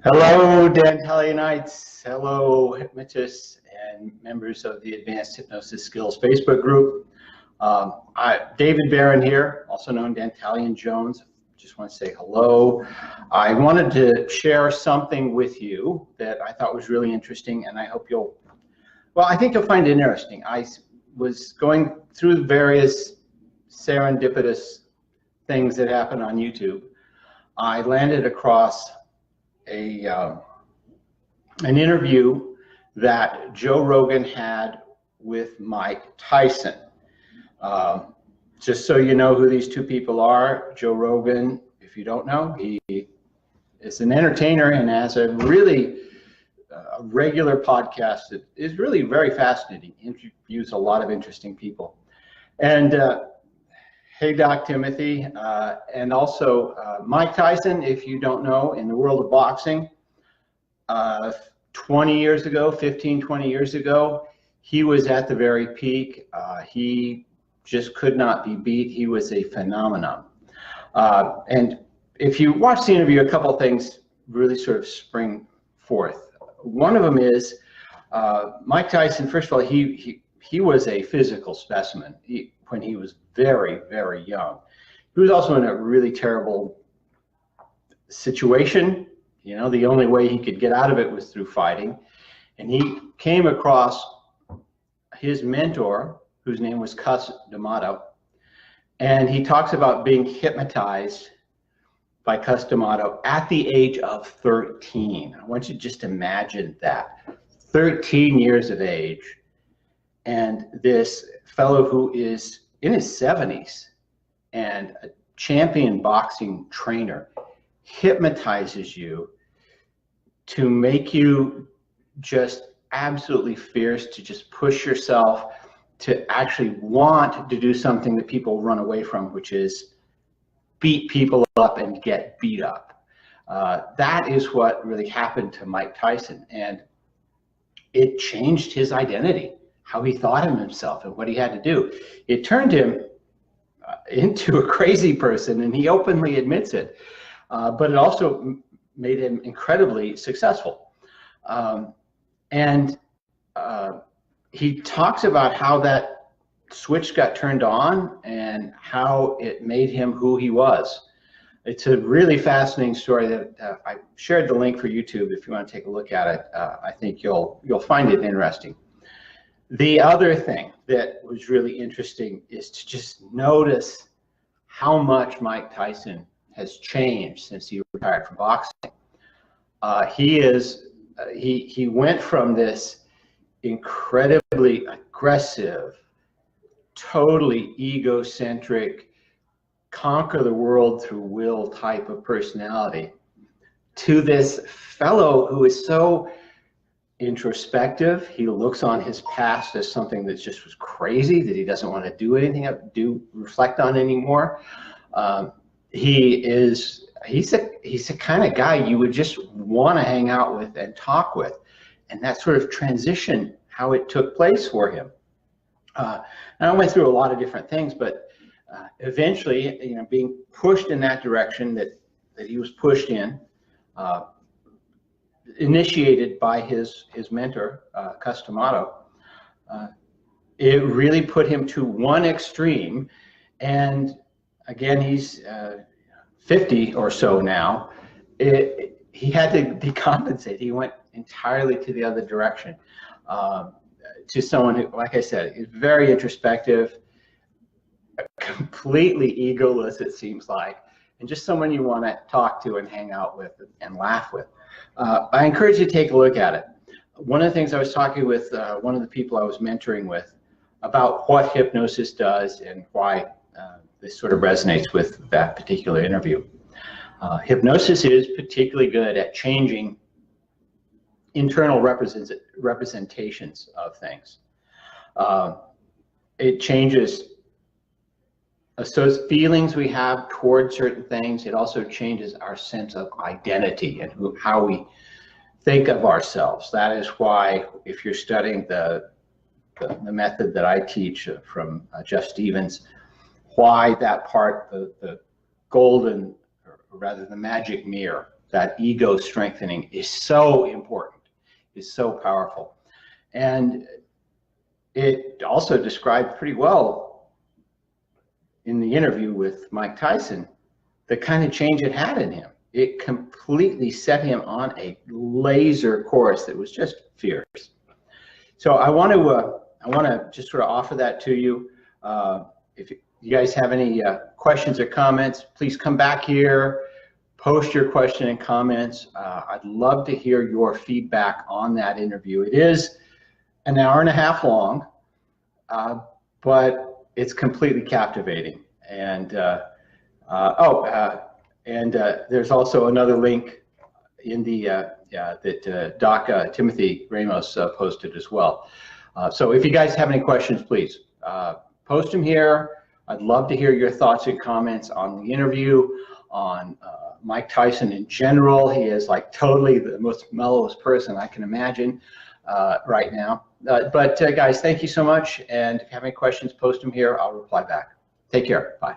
Hello, Dantalianites. Hello, hypnotists and members of the Advanced Hypnosis Skills Facebook group. David Barron here, also known Dantalian Jones. Just want to say hello. I wanted to share something with you that I thought was really interesting, and I hope I think you'll find it interesting. I was going through various serendipitous things that happen on YouTube. I landed across an interview that Joe Rogan had with Mike Tyson. Just so you know who these two people are, Joe Rogan, if you don't know, he is an entertainer and has a really regular podcast that is really very fascinating. He interviews a lot of interesting people. And hey, Doc Timothy, and also Mike Tyson, if you don't know, in the world of boxing, 20 years ago, 15, 20 years ago, he was at the very peak. He just could not be beat. He was a phenomenon. And if you watch the interview, a couple of things really sort of spring forth. One of them is Mike Tyson, first of all, he was a physical specimen when he was very, very young. He was also in a really terrible situation. You know, the only way he could get out of it was through fighting. And he came across his mentor, whose name was Cus D'Amato. And he talks about being hypnotized by Cus D'Amato at the age of 13. I want you to just imagine that. 13 years of age. And this fellow who is in his 70s and a champion boxing trainer hypnotizes you to make you just absolutely fierce, to just push yourself, to actually want to do something that people run away from, which is beat people up and get beat up. That is what really happened to Mike Tyson, and it changed his identity, how he thought of himself and what he had to do. It turned him into a crazy person, and he openly admits it, but it also made him incredibly successful. He talks about how that switch got turned on and how it made him who he was. It's a really fascinating story that I shared the link for YouTube if you want to take a look at it. I think you'll find it interesting. The other thing that was really interesting is to just notice how much Mike Tyson has changed since he retired from boxing. He went from this incredibly aggressive, totally egocentric, conquer the world through will type of personality to this fellow who is so introspective. He looks on his past as something that just was crazy, that he doesn't want to do anything, reflect on anymore. He's the kind of guy you would just want to hang out with and talk with. And that sort of transition, how it took place for him. And I went through a lot of different things, but eventually, you know, being pushed in that direction that he was pushed in, initiated by his mentor, Cus D'Amato, it really put him to one extreme. And again, he's 50 or so now. He had to decompensate. He went entirely to the other direction, to someone who, like I said, is very introspective, completely egoless, it seems like, and just someone you want to talk to and hang out with and laugh with. I encourage you to take a look at it. One of the things I was talking with one of the people I was mentoring with about what hypnosis does and why this sort of resonates with that particular interview. Hypnosis is particularly good at changing internal representations of things. It changes those feelings we have toward certain things. It also changes our sense of identity and how we think of ourselves. That is why, if you're studying the method that I teach from Jeff Stevens, why that part, the golden, or rather the magic mirror, that ego strengthening is so important, is so powerful. And it also described pretty well in the interview with Mike Tyson the kind of change it had in him. It completely set him on a laser course that was just fierce. So I want to just sort of offer that to you. If you guys have any questions or comments, please come back here, post your question and comments. I'd love to hear your feedback on that interview. It is an hour and a half long, but it's completely captivating. And there's also another link in the that Doc Timothy Ramos posted as well. So if you guys have any questions, please post them here. I'd love to hear your thoughts and comments on the interview, on Mike Tyson in general. He is like totally the most mellowest person I can imagine right now. But guys, thank you so much. And if you have any questions, post them here. I'll reply back. Take care. Bye.